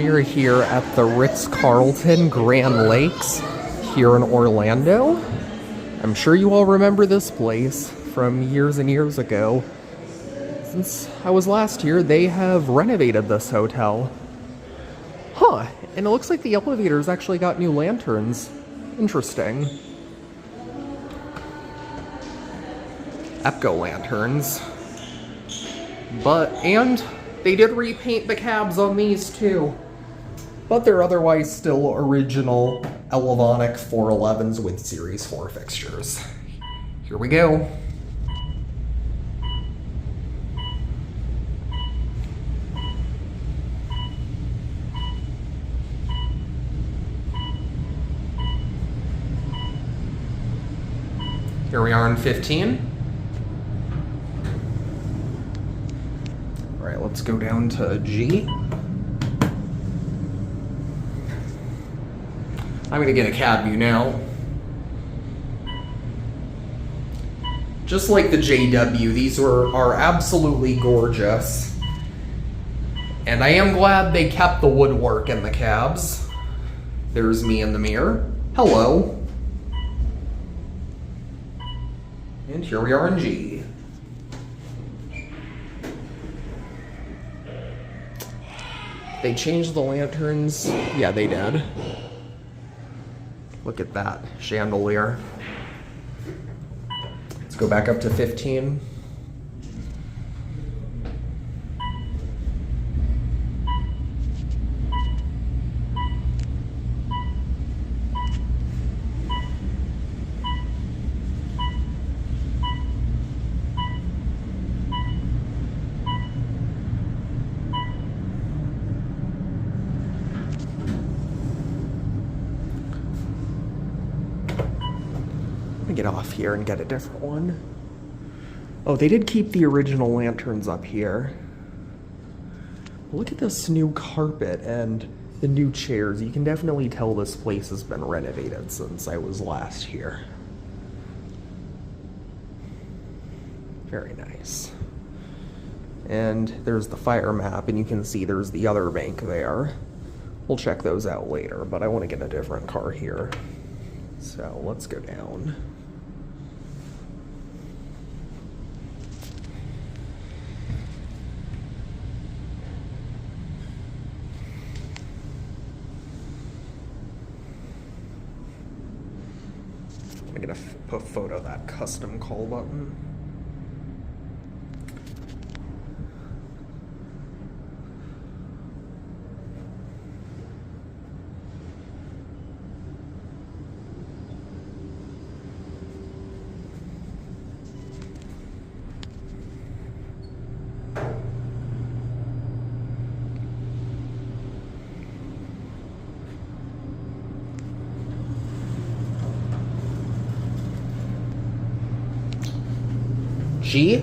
We are here at the Ritz-Carlton Grand Lakes here in Orlando. I'm sure you all remember this place from years and years ago. Since I was last here, they have renovated this hotel. Huh, and it looks like the elevators actually got new lanterns. Interesting. Epco lanterns. And they did repaint the cabs on these too. But they're otherwise still original Elevonic 411s with Series 4 fixtures. Here we go. Here we are in 15. All right, let's go down to G. I'm gonna get a cab view now. Just like the JW, these are absolutely gorgeous. And I am glad they kept the woodwork in the cabs. There's me in the mirror. Hello. And here we are in G. They changed the lanterns. Yeah, they did. Look at that chandelier. Let's go back up to 15. Get off here and get a different one. Oh, they did keep the original lanterns up here. Look at this new carpet and the new chairs. You can definitely tell this place has been renovated since I was last here. Very nice. And there's the fire map, and you can see there's the other bank there. We'll check those out later, but I want to get a different car here. So let's go down. I'm gonna photo that custom call button. G.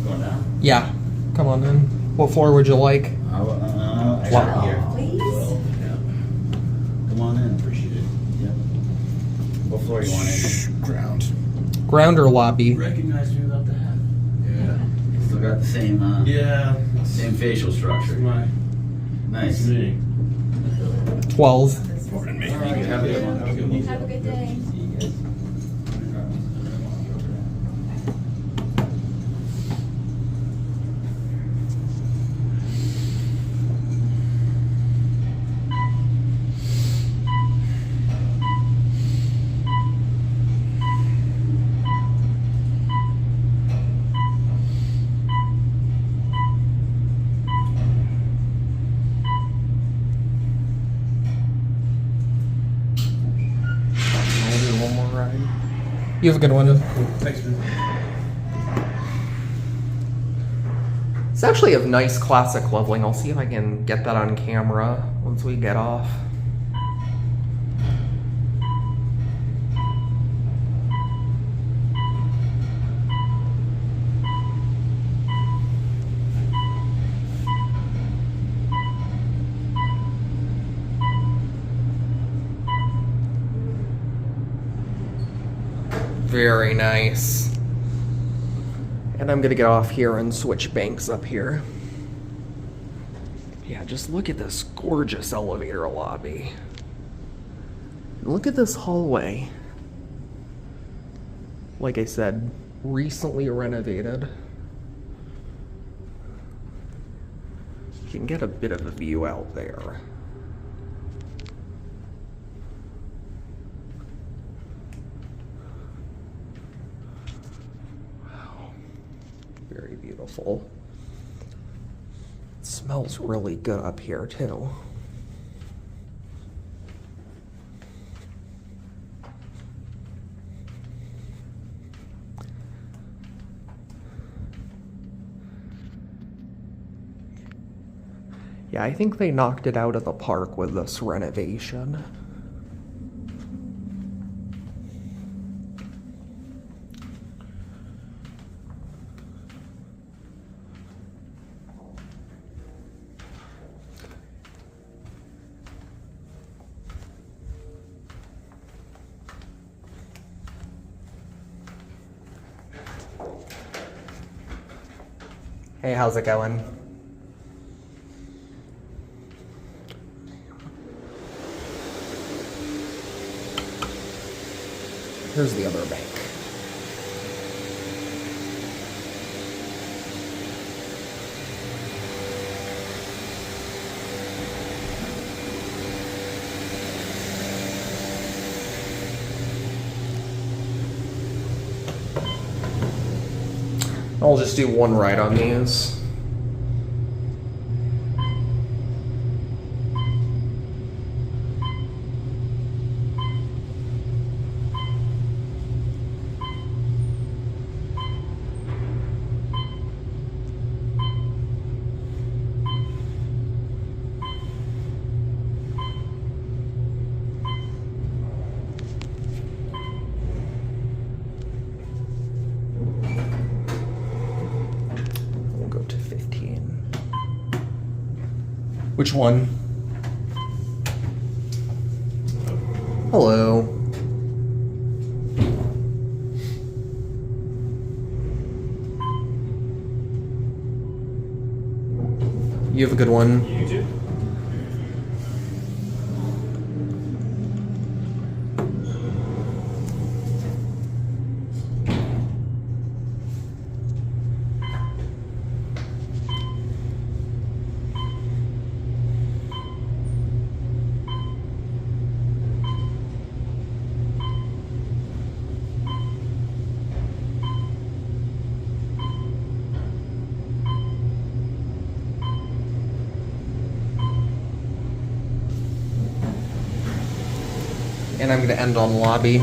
Going down? Yeah, come on in. What floor would you like? I got it here. Please. Yeah. Come on in. Appreciate it. Yeah. What floor do you want in? Ground. Ground or lobby? Recognize me without the hat. Yeah. Still got the same, Yeah. same facial structure. Nice. Me. 12. Pardon me. Have a good one. Have a good day. See you guys. You have a good one. Thanks, man. It's actually a nice classic leveling. I'll see if I can get that on camera once we get off. Very nice. And I'm gonna get off here and switch banks up here. Yeah, just look at this gorgeous elevator lobby. And look at this hallway. Like I said, recently renovated. You can get a bit of a view out there. Wow. Very beautiful. It smells really good up here too. Yeah, I think they knocked it out of the park with this renovation. Hey, how's it going? Here's the other bank. I'll just do one ride on these. We'll go to 15. Which one? Hello. You have a good one. You too. And I'm going to end on lobby.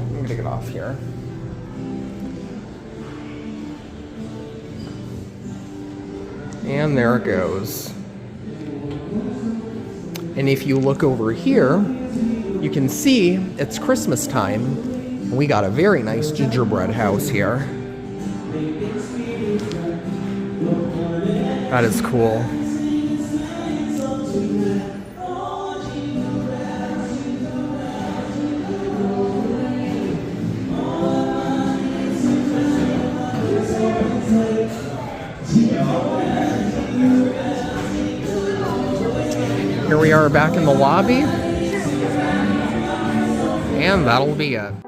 I'm gonna get off here. And there it goes. And if you look over here, you can see it's Christmas time. And we got a very nice gingerbread house here. That is cool. Here we are back in the lobby, and that'll be it.